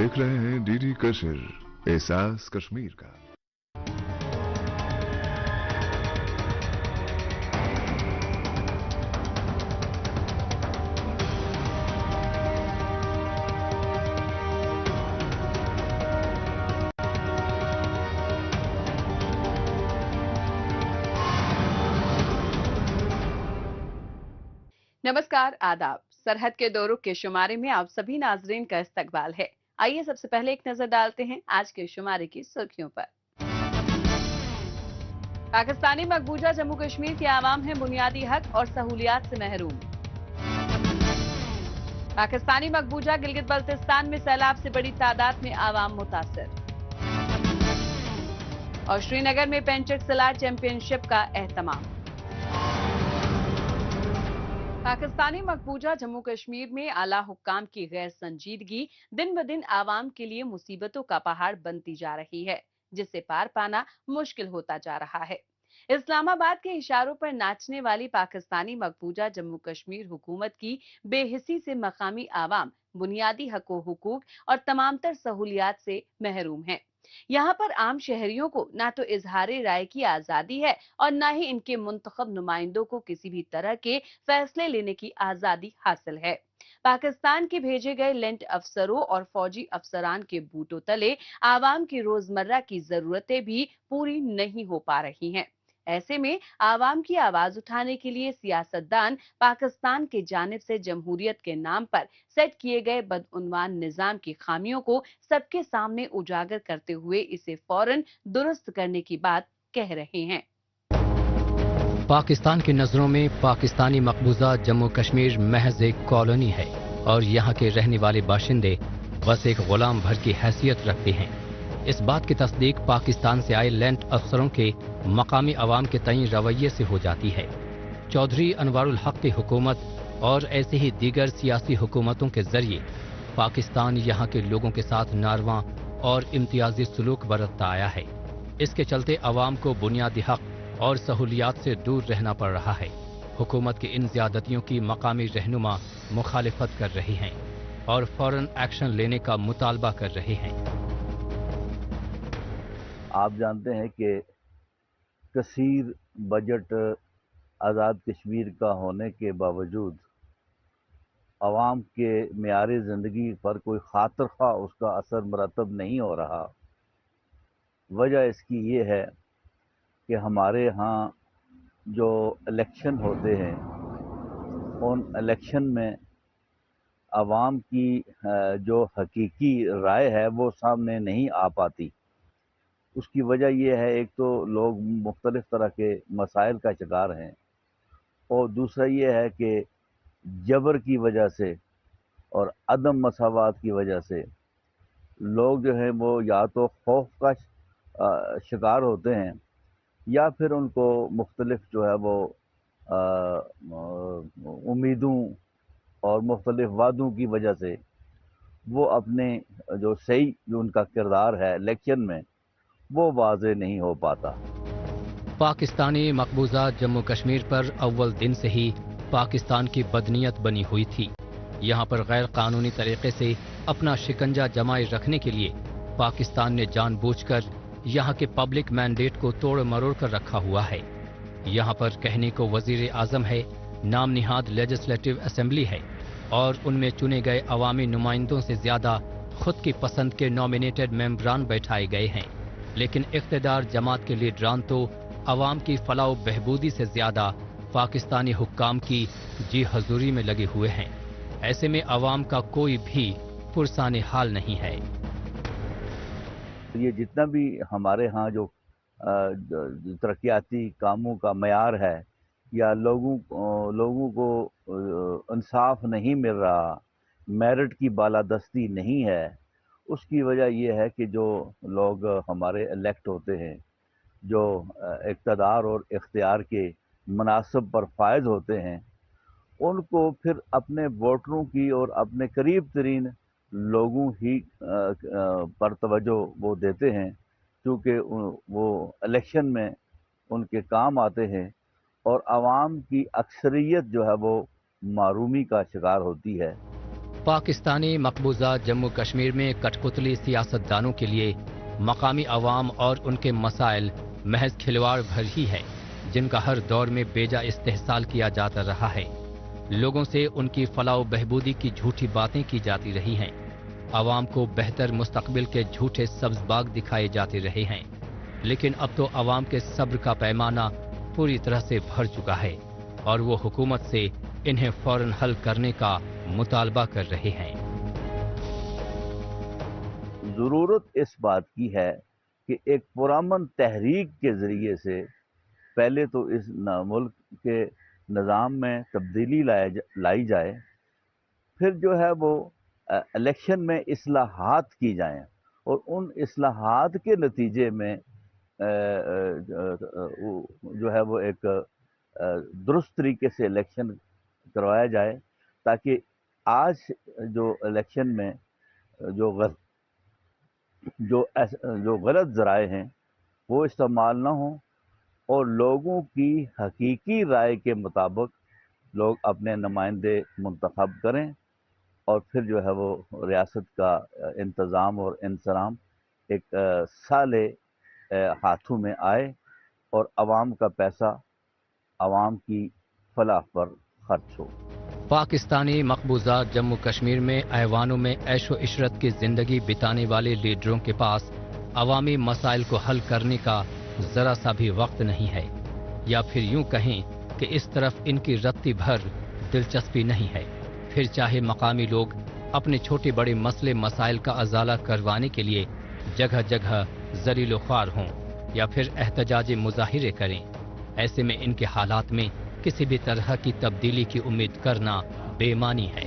देख रहे हैं डीडी कश्मीर, एहसास कश्मीर का। नमस्कार, आदाब। सरहद के दो रुख के शुमारे में आप सभी नाजरीन का इस्तकबाल है। आइए सबसे पहले एक नजर डालते हैं आज के शुमारे की सुर्खियों पर। पाकिस्तानी मकबूजा जम्मू कश्मीर के आवाम हैं बुनियादी हक और सहूलियात से महरूम। पाकिस्तानी मकबूजा गिलगित बल्तिस्तान में सैलाब से बड़ी तादाद में आवाम मुतासर। और श्रीनगर में पेंचक सलार चैंपियनशिप का एहतमाम। पाकिस्तानी मकबूजा जम्मू कश्मीर में आला हुक्काम की गैर संजीदगी दिन ब दिन आवाम के लिए मुसीबतों का पहाड़ बनती जा रही है, जिसे पार पाना मुश्किल होता जा रहा है। इस्लामाबाद के इशारों पर नाचने वाली पाकिस्तानी मकबूजा जम्मू कश्मीर हुकूमत की बेहिसी से मकामी आवाम बुनियादी हकूक और तमामतर सहूलियात से महरूम है। यहाँ पर आम शहरियों को ना तो इजहार राय की आजादी है और ना ही इनके मुंतखब नुमाइंदों को किसी भी तरह के फैसले लेने की आजादी हासिल है। पाकिस्तान के भेजे गए लेंट अफसरों और फौजी अफसरान के बूटों तले आवाम की रोजमर्रा की जरूरतें भी पूरी नहीं हो पा रही हैं। ऐसे में आवाम की आवाज उठाने के लिए सियासतदान पाकिस्तान के जानिब से जमहूरियत के नाम पर सेट किए गए बदउनवान निजाम की खामियों को सबके सामने उजागर करते हुए इसे फौरन दुरुस्त करने की बात कह रहे हैं। पाकिस्तान की नजरों में पाकिस्तानी मकबूजा जम्मू कश्मीर महज एक कॉलोनी है और यहाँ के रहने वाले बाशिंदे बस एक गुलाम भर की हैसियत रखते हैं। इस बात की तस्दीक पाकिस्तान से आए लैंड अफसरों के मकामी अवाम के तय रवैये से हो जाती है। चौधरी अनवारुल हक की हुकूमत और ऐसे ही दीगर सियासी हुकूमतों के जरिए पाकिस्तान यहाँ के लोगों के साथ नारवा और इम्तियाजी सलूक बरतता आया है। इसके चलते अवाम को बुनियादी हक और सहूलियात से दूर रहना पड़ रहा है। हुकूमत की इन ज्यादतियों की मकामी रहनुमा मुखालिफत कर रहे हैं और फौरन एक्शन लेने का मुतालबा कर रहे हैं। आप जानते हैं कि कसीर बजट आज़ाद कश्मीर का होने के बावजूद आवाम के मेयार ज़िंदगी पर कोई खातिर खा उसका असर मरतब नहीं हो रहा। वजह इसकी ये है कि हमारे यहाँ जो इलेक्शन होते हैं उन इलेक्शन में आवाम की जो हकीकी राय है वो सामने नहीं आ पाती। उसकी वजह यह है, एक तो लोग मुख्तलिफ तरह के मसाइल का शिकार हैं और दूसरा ये है कि जबर की वजह से और अदम मसावात की वजह से लोग जो है वो या तो खौफ का शिकार होते हैं या फिर उनको मुख्तलिफ जो है वो उम्मीदों और मुख्तलिफ वादों की वजह से वो अपने जो सही जो उनका किरदार है इलेक्शन में वो वाज़े नहीं हो पाता। पाकिस्तानी मकबूजा जम्मू कश्मीर पर अव्वल दिन से ही पाकिस्तान की बदनीयत बनी हुई थी। यहाँ पर गैर कानूनी तरीके से अपना शिकंजा जमाए रखने के लिए पाकिस्तान ने जानबूझकर यहाँ के पब्लिक मैंडेट को तोड़ मरोड़ कर रखा हुआ है। यहाँ पर कहने को वजीर आजम है, नाम निहाद लेजिस्लेटिव असेंबली है और उनमें चुने गए अवामी नुमाइंदों से ज्यादा खुद की पसंद के नॉमिनेटेड मेंबरान बैठाए गए हैं। लेकिन इख्तिदार जमात के लीडरान तो अवाम की फलाह व बहबूदी से ज्यादा पाकिस्तानी हुक्काम की जी हजूरी में लगे हुए हैं। ऐसे में अवाम का कोई भी पुरसाने हाल नहीं है। ये जितना भी हमारे यहाँ जो तरक्याती कामों का मयार है या लोगों को इंसाफ नहीं मिल रहा, मेरिट की बालादस्ती नहीं है, उसकी वजह यह है कि जो लोग हमारे इलेक्ट होते हैं, जो इक़्तिदार और इख्तियार के मनासब पर फायज होते हैं, उनको फिर अपने वोटरों की और अपने करीब तरीन लोगों ही पर तवज्जो वो देते हैं, क्योंकि वो इलेक्शन में उनके काम आते हैं और आवाम की अक्सरियत जो है वो मारूमी का शिकार होती है। पाकिस्तानी मकबूजा जम्मू कश्मीर में कठपुतली सियासतदानों के लिए मकामी अवाम और उनके मसाइल महज खिलवाड़ भर ही है, जिनका हर दौर में बेजा इस्तेहसाल किया जाता रहा है। लोगों से उनकी फलाह बहबूदी की झूठी बातें की जाती रही हैं। अवाम को बेहतर मुस्तकबिल के झूठे सब्ज बाग दिखाए जाते रहे हैं, लेकिन अब तो अवाम के सब्र का पैमाना पूरी तरह से भर चुका है और वो हुकूमत से इन्हें फौरन हल करने का मुतालबा कर रहे हैं। ज़रूरत इस बात की है कि एक पुरअमन तहरीक के ज़रिए से पहले तो इस मुल्क के निज़ाम में तब्दीली लाई जाए, फिर जो है वो इलेक्शन में इस्लाहात की जाएं और उन इस्लाहात के नतीजे में जो है वो एक दुरुस्त तरीके से इलेक्शन करवाया जाए, ताकि आज जो इलेक्शन में जो गलत ज़राए हैं वो इस्तेमाल ना हो और लोगों की हकीकी राय के मुताबिक लोग अपने नुमाइंदे मुंतखब करें और फिर जो है वो रियासत का इंतज़ाम और इंसराम एक साले हाथों में आए और आवाम का पैसा आवाम की फलाह पर खर्च हो। पाकिस्तानी मकबूजा जम्मू कश्मीर में ऐवानों में ऐशो इशरत की जिंदगी बिताने वाले लीडरों के पास अवामी मसाइल को हल करने का जरा सा भी वक्त नहीं है, या फिर यूं कहें कि इस तरफ इनकी रत्ती भर दिलचस्पी नहीं है। फिर चाहे मकामी लोग अपने छोटे बड़े मसले मसाइल का अजाला करवाने के लिए जगह जगह जलीलो ख्वार हों या फिर एहतजाजी मुजाहिरे करें, ऐसे में इनके हालात में किसी भी तरह की तब्दीली की उम्मीद करना बेमानी है।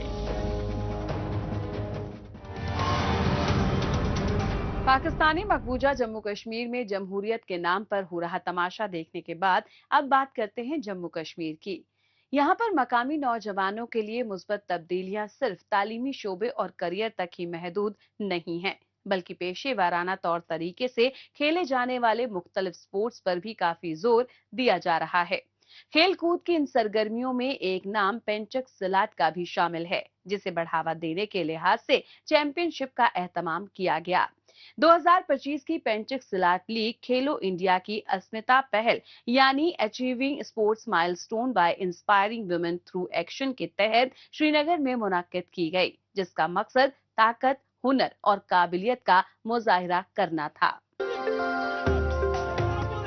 पाकिस्तानी मकबूजा जम्मू कश्मीर में जमहूरियत के नाम पर हो रहा तमाशा देखने के बाद अब बात करते हैं जम्मू कश्मीर की। यहाँ पर मकामी नौजवानों के लिए मुस्बत तब्दीलियां सिर्फ तालीमी शोबे और करियर तक ही महदूद नहीं हैं, बल्कि पेशेवराना तौर तरीके से खेले जाने वाले मुख्तलिफ स्पोर्ट्स पर भी काफी जोर दिया जा रहा है। खेल कूद की इन सरगर्मियों में एक नाम पेंचक सिलाट का भी शामिल है, जिसे बढ़ावा देने के लिहाज से चैंपियनशिप का एहतमाम किया गया। 2025 की पेंचक सिलाट लीग खेलो इंडिया की अस्मिता पहल यानी achieving sports milestone by inspiring women through action के तहत श्रीनगर में मुनक्किद की गई, जिसका मकसद ताकत, हुनर और काबिलियत का मुजाहिरा करना था।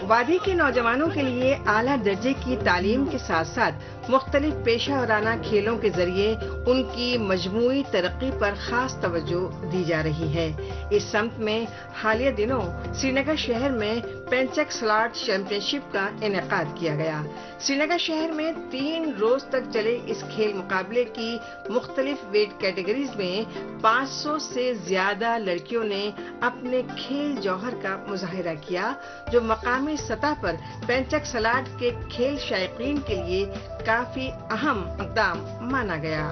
वादी के नौजवानों के लिए आला दर्जे की तालीम के साथ साथ मुख्तलिफ पेशा वराना खेलों के जरिए उनकी मजमूई तरक्की पर खास तवज्जो दी जा रही है। इस सम्त में हालिया दिनों श्रीनगर शहर में पेंचक सिलाट चैंपियनशिप का इनेकाद किया गया। श्रीनगर शहर में 3 रोज तक चले इस खेल मुकाबले की मुख्तलिफ वेट कैटेगरीज में 500 से ज्यादा लड़कियों ने अपने खेल जौहर का मुजाहिरा किया, जो मकामी सतह पर पेंचक सिलाट के खेल शायकीन के लिए काफी अहम इक़दाम माना गया।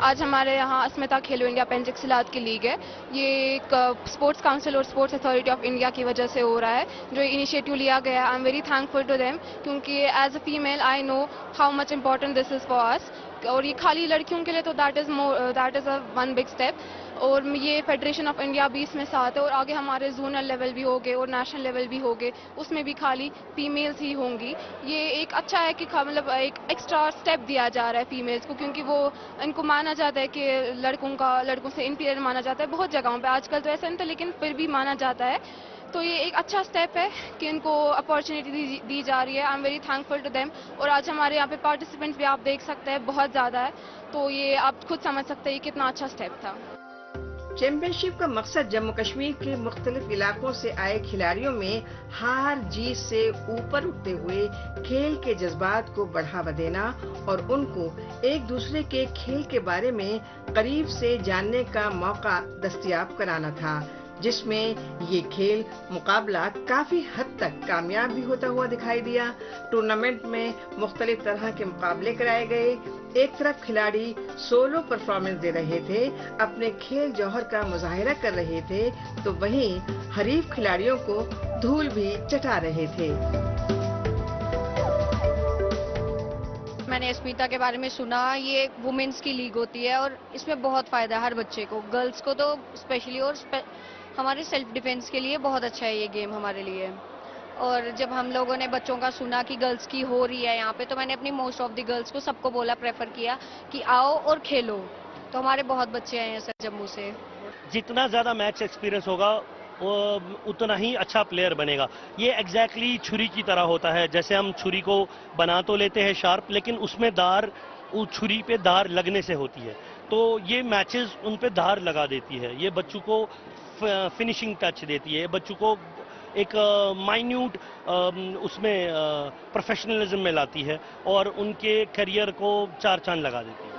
आज हमारे यहाँ अस्मिता खेलो इंडिया पेंचक सिलाट की लीग है। ये एक स्पोर्ट्स काउंसिल और स्पोर्ट्स अथॉरिटी ऑफ इंडिया की वजह से हो रहा है, जो इनिशिएटिव लिया गया। I am very thankful to them, क्योंकि as a female I know how much important this is for us. और ये खाली लड़कियों के लिए तो that is a one big step. और ये फेडरेशन ऑफ इंडिया भी इसमें साथ है और आगे हमारे जोनल लेवल भी होंगे और नेशनल लेवल भी होंगे, उसमें भी खाली फीमेल्स ही होंगी। ये एक अच्छा है कि मतलब एक एक्स्ट्रा स्टेप दिया जा रहा है फीमेल्स को, क्योंकि वो इनको माना जाता है कि लड़कों से इंफीरियर माना जाता है बहुत जगहों पे। आजकल तो ऐसा नहीं था, लेकिन फिर भी माना जाता है। तो ये एक अच्छा स्टेप है कि इनको अपॉर्चुनिटी दी जा रही है। I am very thankful to them. और आज हमारे यहाँ पे पार्टिसिपेंट्स भी आप देख सकते हैं बहुत ज़्यादा है, तो ये आप खुद समझ सकते हैं कितना अच्छा स्टेप था। चैंपियनशिप का मकसद जम्मू कश्मीर के मुख्तलिफ इलाकों से आए खिलाड़ियों में हार जीत से ऊपर उठते हुए खेल के जज्बात को बढ़ावा देना और उनको एक दूसरे के खेल के बारे में करीब से जानने का मौका दस्तयाब कराना था, जिसमें ये खेल मुकाबला काफी हद तक कामयाब भी होता हुआ दिखाई दिया। टूर्नामेंट में मुख्तलिफ तरह के मुकाबले कराए गए। एक तरफ खिलाड़ी सोलो परफॉर्मेंस दे रहे थे, अपने खेल जौहर का मुजाहिरा कर रहे थे, तो वहीं हरीफ खिलाड़ियों को धूल भी चटा रहे थे। میں نے اسمیتا کے بارے میں سنا، یہ وومنس کی لیگ ہوتی ہے اور اس میں بہت فائدہ ہے ہر بچے کو، گرلز کو تو اسپیشلی، اور ہمارے سیلف ڈیفینس کے لیے بہت اچھا ہے یہ گیم ہمارے لیے. اور جب ہم لوگوں نے بچوں کا سنا کہ گرلز کی ہو رہی ہے یہاں پہ، تو میں نے اپنی موسٹ آف دی گرلز کو سب کو بولا، پریفر کیا کہ آؤ اور کھیلو. تو ہمارے بہت بچے آئے ہیں سر جموں سے. جتنا زیادہ میچ ایکسپیرینس ہوگا اتنا ہی اچھا پلیئر بنے گا. یہ ایگزیکٹلی چھری کی طرح ہوتا ہے، جیسے ہم چھری کو بنا تو لیتے ہیں شارپ، لیکن اس میں دار چھری پہ دار لگنے سے ہوتی ہے. تو یہ میچز ان پہ دار لگا دیتی ہے، یہ بچوں کو فنیشنگ ٹچ دیتی ہے، بچوں کو ایک مائنیوٹ اس میں پروفیشنلزم میں لاتی ہے اور ان کے کیریئر کو چار چاند لگا دیتی ہے.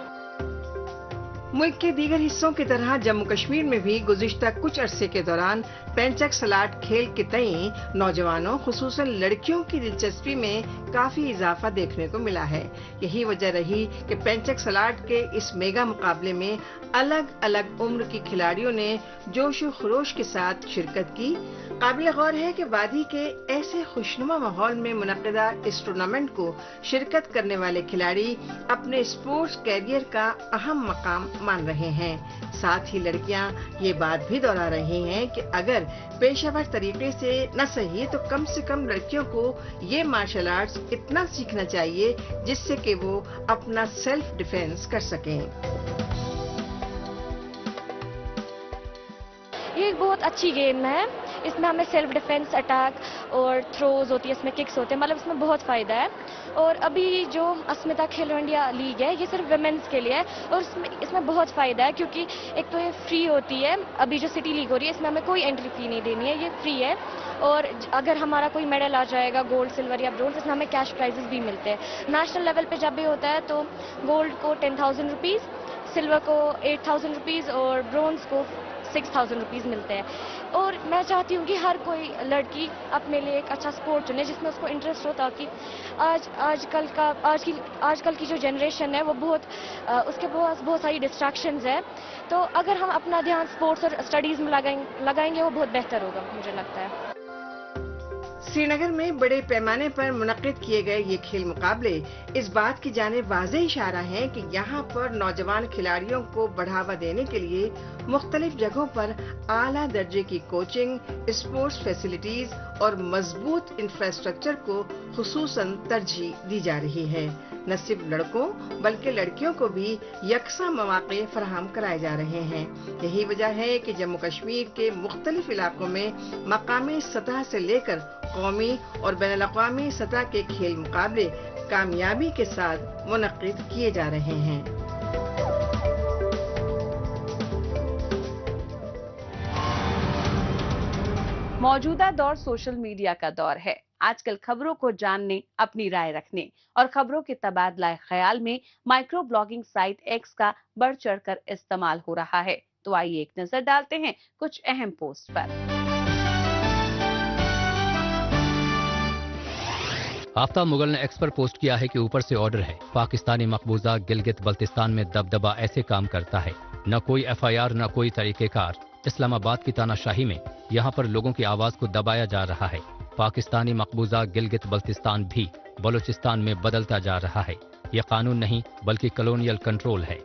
ملک کے دیگر حصوں کی طرح جموں کشمیر میں بھی گزشتہ کچھ عرصے کے دوران پینچک سلاٹ کھیل کے تئیں نوجوانوں خصوصاً لڑکیوں کی دلچسپی میں کافی اضافہ دیکھنے کو ملا ہے. یہی وجہ رہی کہ پینچک سلاٹ کے اس میگا مقابلے میں الگ الگ عمر کی کھلاڑیوں نے جوش و خروش کے ساتھ شرکت کی. قابل غور ہے کہ وادی کے ایسے خوشنما ماحول میں منعقدہ اس ٹورنامنٹ کو شرکت کرنے والے کھلاڑی اپنے اسپورٹس کیریئر کا اہم مقام مان رہے ہیں. ساتھ ہی لڑکیاں یہ بات بھی دہرا رہی ہیں کہ اگر پیشہ ور طریقے سے نہ صحیح تو کم سے کم لڑکیوں کو یہ مارشل آرٹس اتنا سیکھنا چاہیے جس سے کہ وہ اپنا سیلف ڈیفینس کر سکیں. یہ ایک بہت اچھی گیم ہے. اس میں ہمیں سیلف ڈیفینس، اٹیک اور تھروز ہوتی ہے، اس میں ککس ہوتے ہیں، مطلب اس میں بہت فائدہ ہے. اور ابھی جو اسمیتا کھیلو انڈیا لیگ ہے یہ صرف ویمنس کے لیے ہے اور اس میں بہت فائدہ ہے کیونکہ ایک تو یہ فری ہوتی ہے. ابھی جو سٹی لیگ ہو رہی ہے اس میں ہمیں کوئی انٹری فی نہیں دینی ہے، یہ فری ہے. اور اگر ہمارا کوئی میڈل آ جائے گا گولڈ، سلور یا برونز، اس میں ہمیں کیش پرائزز بھی ملتے ہیں. نیشنل لیول پہ جب بھی ہوتا ہے تو گولڈ کو 10,000 روپیز، سلور کو 8,000 روپیز اور برونز کو 6,000 روپیز ملتے ہیں. اور میں چاہتی ہوں کہ ہر کوئی لڑکی اپنے لیے ایک اچھا سپورٹ چنے جس میں اس کو انٹرسٹ ہو، تاکہ آج کل کی جو جنریشن ہے وہ اس کے پاس بہت ساری ڈسٹریکشنز ہیں. تو اگر ہم اپنا دھیان سپورٹس اور اسٹڈیز میں لگائیں گے وہ بہت بہتر ہوگا مجھے لگتا ہے. سری نگر میں بڑے پیمانے پر منعقد کیے گئے یہ کھیل مقابلے اس بات کی جانب واضح اشارہ ہے کہ یہاں پر نوجوان کھلاڑیوں کو بڑھاوا دینے کے لیے مختلف جگہوں پر اعلیٰ درجے کی کوچنگ، اسپورٹس فیسلٹیز اور مضبوط انفراسٹرکچر کو خصوصاً ترجیح دی جا رہی ہے. نہ صرف لڑکوں بلکہ لڑکیوں کو بھی یکساں مواقع فراہم کرائے جا رہے ہیں. یہی وجہ ہے کہ جموں کشمیر کے مختلف علاقوں میں مقامی سطح سے لے کر قومی اور بین الاقوامی سطح کے کھیل مقابلے کامیابی کے ساتھ منعقد کیے جا رہے ہیں. موجودہ دور سوشل میڈیا کا دور ہے. آج کل خبروں کو جاننے، اپنی رائے رکھنے اور خبروں کے تبادلہ خیال میں مائکرو بلاگنگ سائٹ ایکس کا بڑھ چڑھ کر استعمال ہو رہا ہے. تو آئیے ایک نظر ڈالتے ہیں کچھ اہم پوسٹ پر. آفتاب مغل نے ایکس پر پوسٹ کیا ہے کہ اوپر سے آرڈر ہے، پاکستانی مقبوضہ گلگت بلتستان میں دبدبہ ایسے کام کرتا ہے، نہ کوئی ایف آئی آر نہ کوئی طریقہ کار. اسلام آباد کی تاناشاہی میں یہاں پر لوگوں کی آواز کو دبایا جا رہا ہے. پاکستانی مقبوضہ گلگت بلتستان بھی بلوچستان میں بدلتا جا رہا ہے. یہ قانون نہیں بلکہ کلونیل کنٹرول ہے.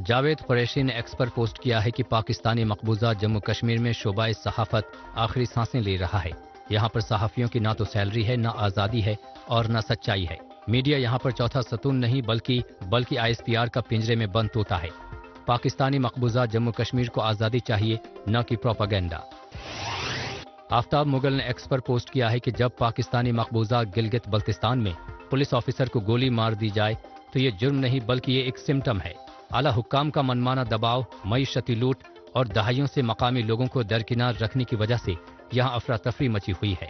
جاوید قریشی نے ایکس پر پوسٹ کیا ہے کہ پاکستانی مقبوضہ جموں کشمیر میں شعبہ صحافت آخری سانسیں لے رہا ہے. یہاں پر صحافیوں کی نہ تو سیلری ہے، نہ آزادی ہے اور نہ سچائی ہے. میڈیا یہاں پر چوتھا ستون نہیں بلکہ آئی ایس پی آر کا پنجرے میں بند طوطا ہے. پاکستانی مقبوضہ جموں کشمیر کو آزادی چاہیے، نہ کہ پروپیگنڈا. آفتاب مغل نے ایکس پر پوسٹ کیا ہے کہ جب پاکستانی مقبوضہ گلگت بلتستان میں پولیس آفیسر کو گولی مار دی جائے تو یہ جرم نہیں بلکہ یہ ایک سمٹم ہے. اعلیٰ حکام کا منمانہ دباؤ، معیشتی لوٹ اور دہائیوں سے مقامی لوگوں کو درکنار رکھنے کی وجہ سے یہاں افراتفری مچی ہوئی ہے.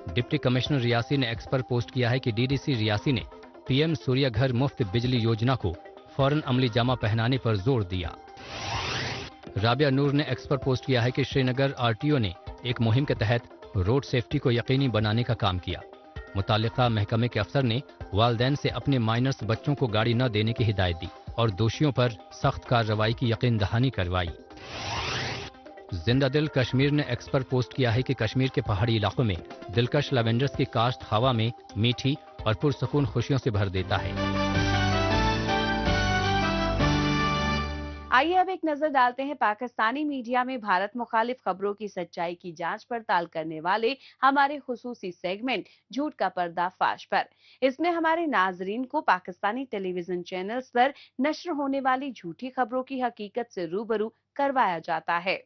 ڈپٹی کمشنر ریاسی نے ایکس پر پوسٹ کیا ہے کہ ڈی ڈی سی ریاسی نے پی ایم سوریہ گھر مفت بجلی یوجنا کو فوراً عملی جامہ پہنانے پر زور دیا. رابعہ نور نے ایکس پر پوسٹ کیا ہے کہ شری نگر آر ٹی او نے ایک مہم کے تحت روڈ سیفٹی کو یقینی بنانے کا کام کیا. متعلقہ محکمے کے افسر نے والدین سے اپنے مائنرز بچوں کو گاڑی نہ دینے کی ہدایت دی اور دوشیوں پر سخت کارروائی کی یقین دہانی کروائی. زندہ دل کشمیر نے ایکس پر پوسٹ کیا ہے کہ کشمیر کے پہاڑی علاقوں میں دلکش لیونڈرز کی کاشت ہوا میں میٹھی और पुरसकून खुशियों से भर देता है। आइए अब एक नजर डालते हैं पाकिस्तानी मीडिया में भारत मुखालिफ खबरों की सच्चाई की जांच पड़ताल करने वाले हमारे खुसूसी सेगमेंट झूठ का पर्दाफाश पर। इसमें हमारे नाजरीन को पाकिस्तानी टेलीविजन चैनल्स पर नश्र होने वाली झूठी खबरों की हकीकत से रूबरू करवाया जाता है।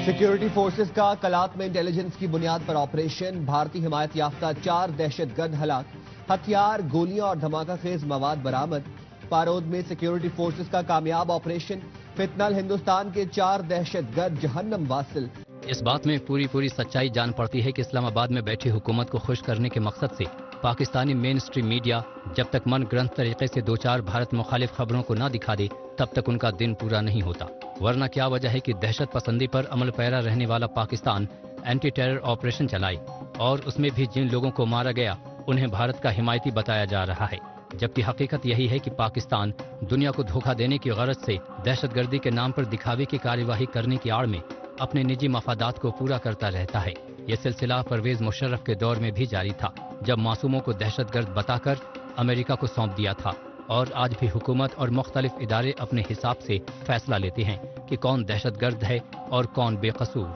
सिक्योरिटी फोर्सेस का कलात में इंटेलिजेंस की बुनियाद पर ऑपरेशन, भारतीय हिमायत याफ्ता 4 दहशतगर्द हलाक, हथियार, गोलियां और धमाका खेज मवाद बरामद। पारोद में सिक्योरिटी फोर्सेस का कामयाब ऑपरेशन, फितनल हिंदुस्तान के 4 दहशतगर्द जहन्नम वासिल। इस बात में पूरी सच्चाई जान पड़ती है कि इस्लामाबाद में बैठी हुकूमत को खुश करने के मकसद से पाकिस्तानी मेन स्ट्रीम मीडिया जब तक मन ग्रंथ तरीके से 2-4 भारत मुखालिफ खबरों को न दिखा दे तब तक उनका दिन पूरा नहीं होता। वरना क्या वजह है कि दहशत पसंदी पर अमल पैरा रहने वाला पाकिस्तान एंटी टेरर ऑपरेशन चलाए और उसमें भी जिन लोगों को मारा गया उन्हें भारत का हिमायती बताया जा रहा है, जबकि हकीकत यही है कि पाकिस्तान दुनिया को धोखा देने की गरज से दहशतगर्दी के नाम पर दिखावे की कार्यवाही करने की आड़ में अपने निजी मफादात को पूरा करता रहता है। यह सिलसिला परवेज मुशर्रफ के दौर में भी जारी था, जब मासूमों को दहशतगर्द बताकर अमेरिका को सौंप दिया था। और आज भी हुकूमत और मुख्तलिफ इदारे अपने हिसाब से फैसला लेते हैं कि कौन दहशतगर्द है और कौन बेकसूर।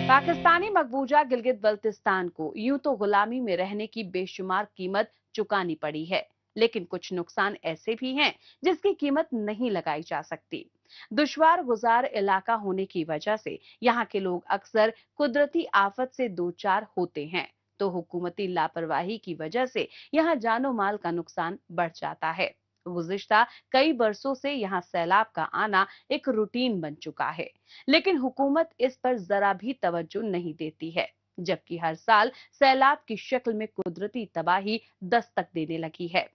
पाकिस्तानी मकबूजा गिलगित बल्तिस्तान को यूं तो गुलामी में रहने की बेशुमार कीमत चुकानी पड़ी है, लेकिन कुछ नुकसान ऐसे भी हैं जिसकी कीमत नहीं लगाई जा सकती। दुश्वार गुजार इलाका होने की वजह से यहाँ के लोग अक्सर कुदरती आफत से दो चार होते हैं, तो हुकूमती लापरवाही की वजह से यहाँ जानो माल का नुकसान बढ़ जाता है। गुज़िश्ता कई बरसों से यहाँ सैलाब का आना एक रूटीन बन चुका है, लेकिन हुकूमत इस पर जरा भी तवज्जो नहीं देती है, जबकि हर साल सैलाब की शक्ल में कुदरती तबाही दस्तक देने लगी है।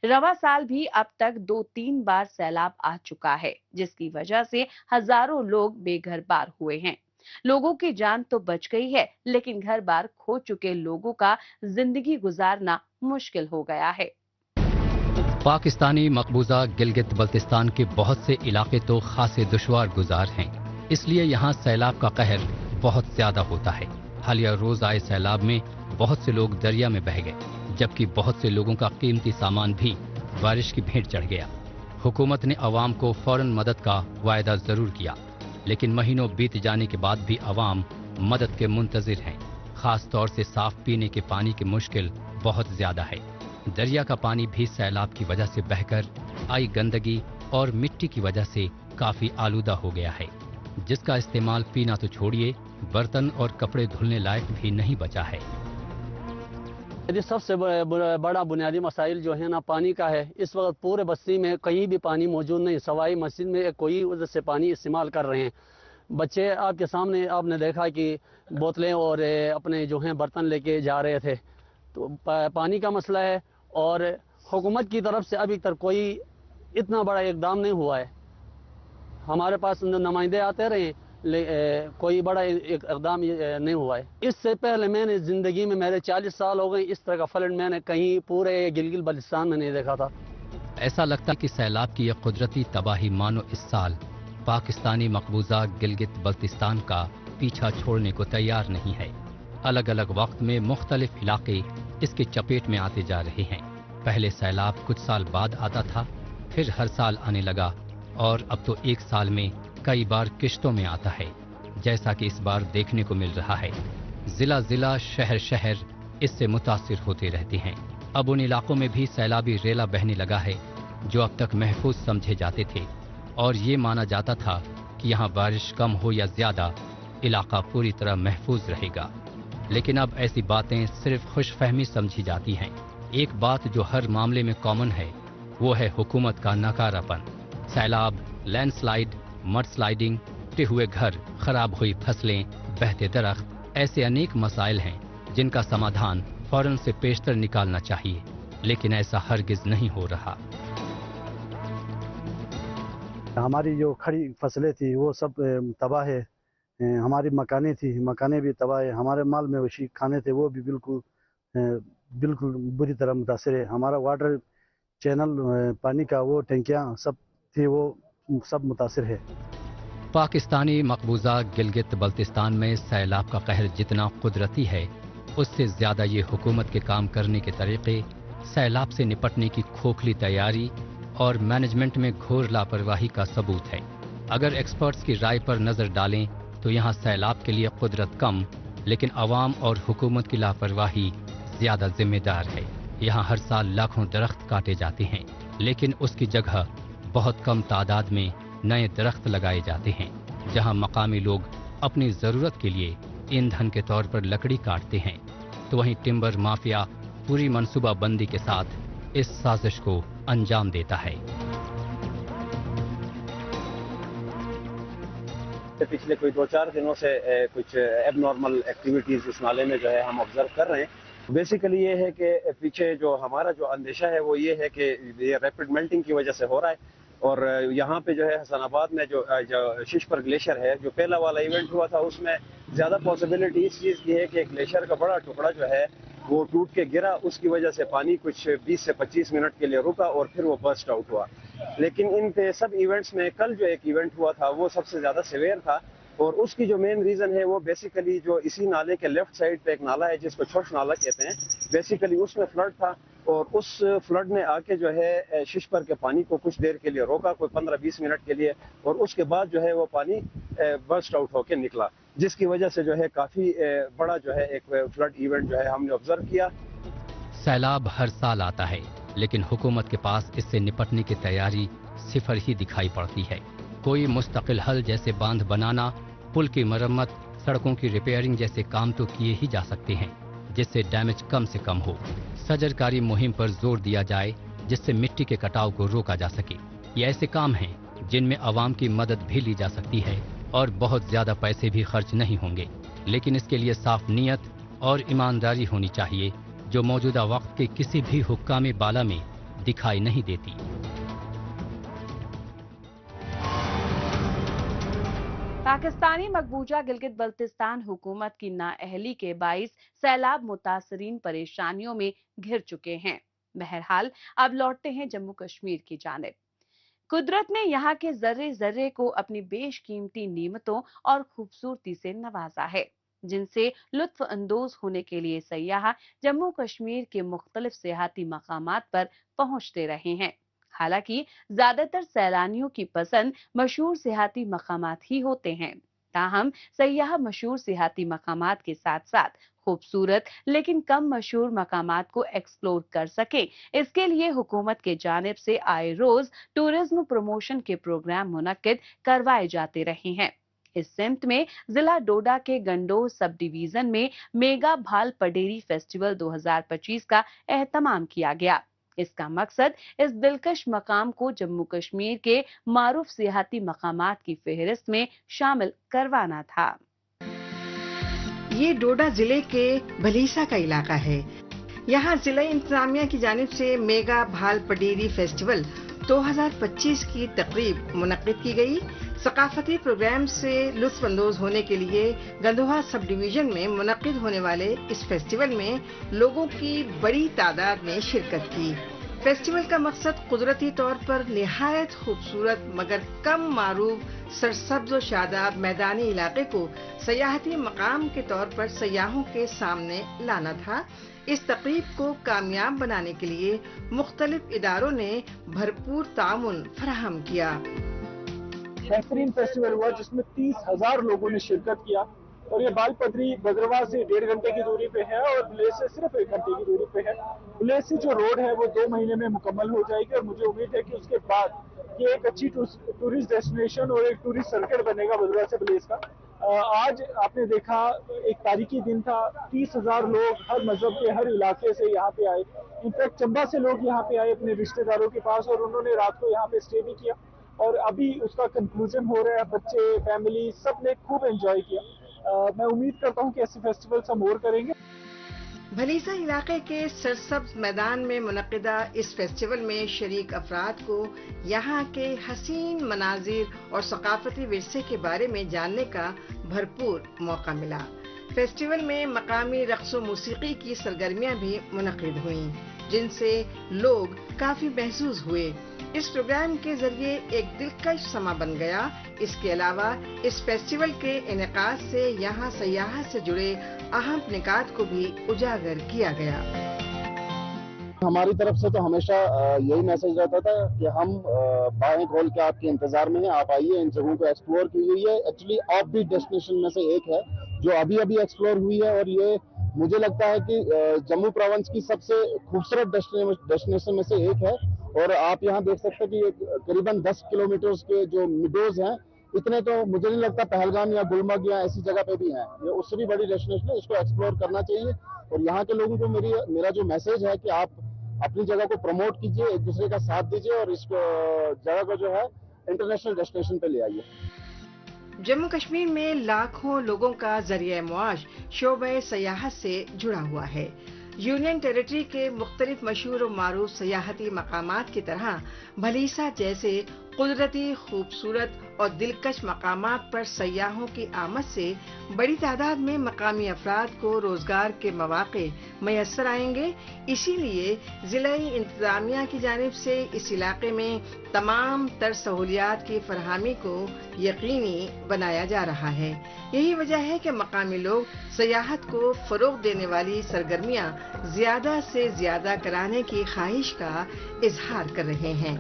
रवा साल भी अब तक 2-3 बार सैलाब आ चुका है, जिसकी वजह से हजारों लोग बेघर बार हुए हैं। लोगों की जान तो बच गई है, लेकिन घर बार खो चुके लोगों का जिंदगी गुजारना मुश्किल हो गया है। पाकिस्तानी मकबूजा गिलगित बल्तिस्तान के बहुत से इलाके तो खासे दुश्वार गुजार हैं, इसलिए यहाँ सैलाब का कहर बहुत ज्यादा होता है। हालिया रोज आए सैलाब में बहुत से लोग दरिया में बह गए, जबकि बहुत से लोगों का कीमती सामान भी बारिश की भेंट चढ़ गया। हुकूमत ने अवाम को फौरन मदद का वायदा जरूर किया, लेकिन महीनों बीत जाने के बाद भी अवाम मदद के मुंतजिर हैं। खास तौर से साफ पीने के पानी की मुश्किल बहुत ज्यादा है। दरिया का पानी भी सैलाब की वजह से बहकर आई गंदगी और मिट्टी की वजह से काफी आलूदा हो गया है, जिसका इस्तेमाल पीना तो छोड़िए, बर्तन और कपड़े धुलने लायक भी नहीं बचा है। यदि सबसे बड़ा बुनियादी मसाइल जो है ना पानी का है। इस वक्त पूरे बस्ती में कहीं भी पानी मौजूद नहीं, सवाई मस्जिद में कोई वजह से पानी इस्तेमाल कर रहे हैं। बच्चे आपके सामने आपने देखा कि बोतलें और अपने जो हैं बर्तन लेके जा रहे थे, तो पानी का मसला है। और हुकूमत की तरफ से अभी तक कोई इतना बड़ा इकदाम नहीं हुआ है। हमारे पास नुमाइंदे आते रहे, कोई बड़ा इकदाम नहीं हुआ है। इससे पहले मैंने ज़िंदगी में, मेरे 40 साल हो गए, इस तरह का फ्लड मैंने कहीं पूरे गिलगित बल्तिस्तान में नहीं देखा था। ऐसा लगता है कि सैलाब की यह कुदरती तबाही मानो इस साल पाकिस्तानी मकबूजा गिलगित बल्तिस्तान का पीछा छोड़ने को तैयार नहीं है। अलग अलग वक्त में मुख्तलिफ इलाके इसके चपेट में आते जा रहे हैं। पहले सैलाब कुछ साल बाद आता था, फिर हर साल आने लगा और अब तो एक साल में कई बार किश्तों में आता है, जैसा कि इस बार देखने को मिल रहा है। जिला जिला, शहर शहर इससे मुतासिर होते रहते हैं। अब उन इलाकों में भी सैलाबी रेला बहने लगा है जो अब तक महफूज समझे जाते थे, और ये माना जाता था कि यहाँ बारिश कम हो या ज्यादा इलाका पूरी तरह महफूज रहेगा। लेकिन अब ऐसी बातें सिर्फ खुशफहमी समझी जाती हैं। एक बात जो हर मामले में कॉमन है वो है हुकूमत का नकारापन। सैलाब, लैंडस्लाइड, मड स्लाइडिंग, टूटे हुए घर, खराब हुई फसलें, बहते दरख्त, ऐसे अनेक मसाइल हैं जिनका समाधान फौरन से पेशतर निकालना चाहिए, लेकिन ऐसा हरगिज नहीं हो रहा। हमारी जो खड़ी फसलें थी वो सब तबाह है। हमारी मकानें थी, मकानें भी तबाह है। हमारे माल में वशी खाने थे वो भी बिल्कुल बुरी तरह मुतासर है। हमारा वाटर चैनल, पानी का वो टंकियाँ सब थी, वो सब मुतासर है। पाकिस्तानी मकबूजा गिलगित बल्तिस्तान में सैलाब का कहर जितना कुदरती है, उससे ज्यादा ये हुकूमत के काम करने के तरीके, सैलाब से निपटने की खोखली तैयारी और मैनेजमेंट में घोर लापरवाही का सबूत है। अगर एक्सपर्ट्स की राय पर नजर डालें तो यहाँ सैलाब के लिए कुदरत कम, लेकिन अवाम और हुकूमत की लापरवाही ज्यादा जिम्मेदार है। यहाँ हर साल लाखों दरख्त काटे जाते हैं, लेकिन उसकी जगह बहुत कम तादाद में नए दरख्त लगाए जाते हैं। जहाँ मकामी लोग अपनी जरूरत के लिए ईंधन के तौर पर लकड़ी काटते हैं, तो वहीं टिम्बर माफिया पूरी मंसूबाबंदी के साथ इस साजिश को अंजाम देता है। पिछले कोई 2-4 दिनों से कुछ एबनॉर्मल एक्टिविटीज इस नाले में जो है हम ऑब्जर्व कर रहे हैं। बेसिकली ये है कि पीछे जो हमारा जो अंदेशा है वो ये है कि ये रैपिड मेल्टिंग की वजह से हो रहा है, और यहाँ पे जो है हसनाबाद में जो शिशपर ग्लेशियर है, जो पहला वाला इवेंट हुआ था उसमें ज़्यादा पॉसिबिलिटी इस चीज़ की है कि ग्लेशियर का बड़ा टुकड़ा जो है वो टूट के गिरा, उसकी वजह से पानी कुछ 20 से 25 मिनट के लिए रुका और फिर वो बर्स्ट आउट हुआ। लेकिन इन पे सब इवेंट्स में कल जो एक इवेंट हुआ था वो सबसे ज़्यादा सिवियर था, और उसकी जो मेन रीज़न है वो बेसिकली जो इसी नाले के लेफ्ट साइड पे एक नाला है जिसको छोट नाला कहते हैं, बेसिकली उसमें फ्लड था, और उस फ्लड ने आके जो है शिशपर के पानी को कुछ देर के लिए रोका, कोई 15-20 मिनट के लिए, और उसके बाद जो है वो पानी बर्स्ट आउट होके निकला, जिसकी वजह से जो है काफ़ी बड़ा जो है एक फ्लड इवेंट जो है हमने ऑब्जर्व किया। सैलाब हर साल आता है, लेकिन हुकूमत के पास इससे निपटने की तैयारी सिफर ही दिखाई पड़ती है। कोई मुस्तकिल हल जैसे बांध बनाना, पुल की मरम्मत, सड़कों की रिपेयरिंग जैसे काम तो किए ही जा सकते हैं, जिससे डैमेज कम से कम हो। सजरकारी मुहिम पर जोर दिया जाए जिससे मिट्टी के कटाव को रोका जा सके। ये ऐसे काम हैं जिनमें आवाम की मदद भी ली जा सकती है और बहुत ज्यादा पैसे भी खर्च नहीं होंगे, लेकिन इसके लिए साफ नीयत और ईमानदारी होनी चाहिए, जो मौजूदा वक्त के किसी भी हुक्काम बाला में दिखाई नहीं देती। पाकिस्तानी मकबूजा गिलगित बल्तिस्तान हुकूमत की नाअहली के बाइस सैलाब मुतासरीन परेशानियों में घिर चुके हैं। बहरहाल अब लौटते हैं जम्मू कश्मीर की जानिब। कुदरत ने यहाँ के जर्रे जर्रे को अपनी बेशकीमती नीमतों और खूबसूरती से नवाजा है, जिनसे लुत्फ अंदोज होने के लिए सयाह जम्मू कश्मीर के मुख्तलिफ सियाहती मकामात पर पहुंचते रहे हैं। हालांकि ज्यादातर सैलानियों की पसंद मशहूर सियाहती मकामात ही होते हैं। ताहम सयाह मशहूर सियाहती मकामात के साथ साथ खूबसूरत लेकिन कम मशहूर मकामात को एक्सप्लोर कर सके, इसके लिए हुकूमत के जानिब से आए रोज टूरिज्म प्रमोशन के प्रोग्राम मुनक्किद करवाए जाते रहे हैं। इस सिमत में जिला डोडा के गंडोह सब डिवीजन में मेगा भाल पडेरी फेस्टिवल 2025 का एहतमाम किया गया। इसका मकसद इस दिलकश मकाम को जम्मू कश्मीर के मारूफ सियाहती मकामात की फहरिस्त में शामिल करवाना था। ये डोडा जिले के भलीसा का इलाका है। यहाँ जिला इंतजामिया की जानिब से मेगा भाल पडेरी फेस्टिवल 2025 की तकरीब मुनक्किद की गई। सकाफती प्रोग्राम से लुत्फअंदोज होने के लिए गंदोहा सब डिवीजन में मुनक्किद होने वाले इस फेस्टिवल में लोगों की बड़ी तादाद ने शिरकत की। फेस्टिवल का मकसद कुदरती तौर पर निहायत खूबसूरत मगर कम मारूफ सरसब्ज और शादाब मैदानी इलाके को सयाहती मकाम के तौर पर सयाहों के सामने लाना था। इस तकरीब को कामयाब बनाने के लिए मुख्तलिफ इदारों ने भरपूर ताउन फराहम किया। बेहतरीन फेस्टिवल हुआ जिसमें 30,000 लोगों ने शिरकत किया, और ये बाल पडरी बदरवा से 1.5 घंटे की दूरी पे है और बुलेस से सिर्फ 1 घंटे की दूरी पे है। बुलेस से जो रोड है वो 2 महीने में मुकम्मल हो जाएगी, और मुझे उम्मीद है कि उसके बाद ये एक अच्छी टूरिस्ट डेस्टिनेशन और एक टूरिस्ट सर्किट बनेगा बदरवा से बुलेस का। आज आपने देखा एक तारीखी दिन था, 30,000 लोग हर मजहब के हर इलाके से यहाँ पे आए। इनफैक्ट चंबा से लोग यहाँ पे आए अपने रिश्तेदारों के पास, और उन्होंने रात को यहाँ पे स्टे भी किया, और अभी उसका कंक्लूजन हो रहा है। बच्चे, फैमिली सब ने खूब एंजॉय किया। मैं उम्मीद करता हूँ कि ऐसे फेस्टिवल्स हम और करेंगे। भलीसा इलाके के सरसब्ज मैदान में मुनक्किदा इस फेस्टिवल में शरीक अफराद को यहाँ के हसीन मनाजिर और सकाफती विरसे के बारे में जानने का भरपूर मौका मिला। फेस्टिवल में मकामी रक्स व मूसीकी की सरगर्मियाँ भी मुनक्किद हुईं। جن سے لوگ کافی محظوظ ہوئے۔ اس پروگرام کے ذریعے ایک دلکش سما بن گیا۔ اس کے علاوہ اس فیسٹیول کے انعقاد سے یہاں سیاحت سے جڑے اہم نکات کو بھی اجاگر کیا گیا۔ ہماری طرف سے تو ہمیشہ یہی میسج رہتا تھا کہ ہم باہیں کھول کے آپ کے انتظار میں ہیں، آپ آئیے، ان جگہوں کو ایکسپلور کیجیے۔ یہ ایکچولی آف بیٹ ڈیسٹینیشن میں سے ایک ہے جو ابھی ایکسپلور ہوئی ہے، اور یہ مجھے لگتا ہے کہ جموں پروونس کی سب سے خوبصورت ڈیسٹینیشن میں سے ایک ہے۔ اور آپ یہاں دیکھ سکتے ہیں کہ یہ قریباً 10 کلومیٹرز کے جو میڈوز ہیں، اتنے تو مجھے نہیں لگتا پہلگام یا گلمرگ یا ایسی جگہ پہ بھی ہیں۔ یہ اس سے بھی بڑی ڈیسٹینیشن ہے، اس کو ایکسپلور کرنا چاہیے۔ اور یہاں کے لوگوں کو میرا جو میسج ہے کہ آپ اپنی جگہ کو پروموٹ کیجئے، ایک دوسرے کا ساتھ دیجئے، اور اس جگہ کو جو ہے انٹرنیشنل ڈیسٹینیشن پہ لے آئیے۔ جموں کشمیر میں لاکھوں لوگوں کا ذریعہ معاش شعبہ سیاحت سے جڑا ہوا ہے۔ یونین ٹیریٹری کے مختلف مشہور و معروف سیاحتی مقامات کی طرح بھلیسا جیسے قدرتی خوبصورت اور دلکش مقامات پر سیاحوں کی آمد سے بڑی تعداد میں مقامی افراد کو روزگار کے مواقع میسر آئیں گے۔ اسی لیے ضلعی انتظامیہ کی جانب سے اس علاقے میں تمام تر سہولیات کی فراہمی کو یقینی بنایا جا رہا ہے۔ یہی وجہ ہے کہ مقامی لوگ سیاحت کو فروغ دینے والی سرگرمیاں زیادہ سے زیادہ کرانے کی خواہش کا اظہار کر رہے ہیں۔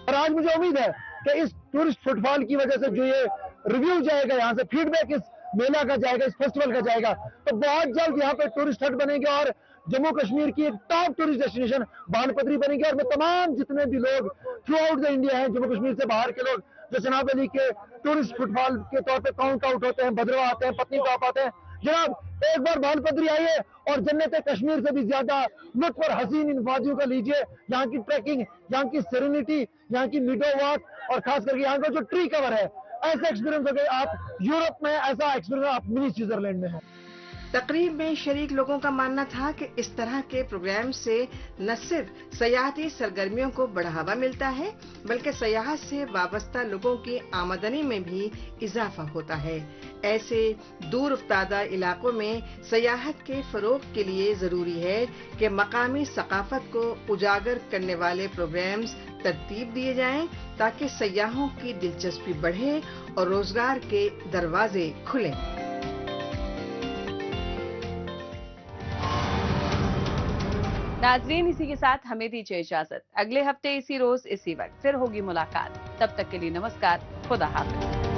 اور آج مجھے امید ہے کہ اس ٹورسٹ فٹ فال کی وجہ سے جو یہ ریویو جائے گا، یہاں سے فیڈ بیک اس میلہ کا جائے گا، اس فیسٹیول کا جائے گا، تو بہت جلد یہاں پہ ٹورسٹ ہٹ بنے گے اور جموں کشمیر کی ایک ٹاپ ٹورسٹ ڈیسٹینیشن بان پدری بنے گی۔ اور میں تمام جتنے بھی لوگ تھرو آؤٹ دا انڈیا ہیں، جموں کشمیر سے باہر کے لوگ جو جناب علی کے ٹورسٹ فٹ فال کے طور پہ کاؤنٹ آؤٹ ہوتے ہیں، بھدرواہ آتے ہیں، پتنی ٹاپ آتے ہیں، جناب ایک بار بان پدری آئیے اور جنت کشمیر سے بھی زیادہ لطف اور حسین ان وادیوں کا لیجئے۔ یہاں کی ٹریکنگ، یہاں کی سیرینٹی، یہاں کی میڈو واک، اور خاص کر کے یہاں کا جو ٹری کور ہے، ایسا ایکسپیرینس ہو گیا آپ یورپ میں، ایسا ایکسپیرینس آپ منی سوئٹزرلینڈ میں ہے۔ تقریب میں شریک لوگوں کا ماننا تھا کہ اس طرح کے پروگرام سے نہ صرف سیاحتی سرگرمیوں کو بڑھاوا ملتا ہے بلکہ سیاحت سے وابستہ لوگوں کی آمدنی میں بھی اضافہ ہوتا ہے۔ ایسے دور افتادہ علاقوں میں سیاحت کے فروغ کے لیے ضروری ہے کہ مقامی ثقافت کو اجاگر کرنے والے پروگرامز ترتیب دیے جائیں تاکہ سیاحوں کی دلچسپی بڑھے اور روزگار کے دروازے کھلیں۔ ناظرین، اسی کے ساتھ ہمیں دیجیے اجازت۔ اگلے ہفتے اسی روز اسی وقت پھر ہوگی ملاقات۔ تب تک کے لیے نمسکار، خدا حافظ۔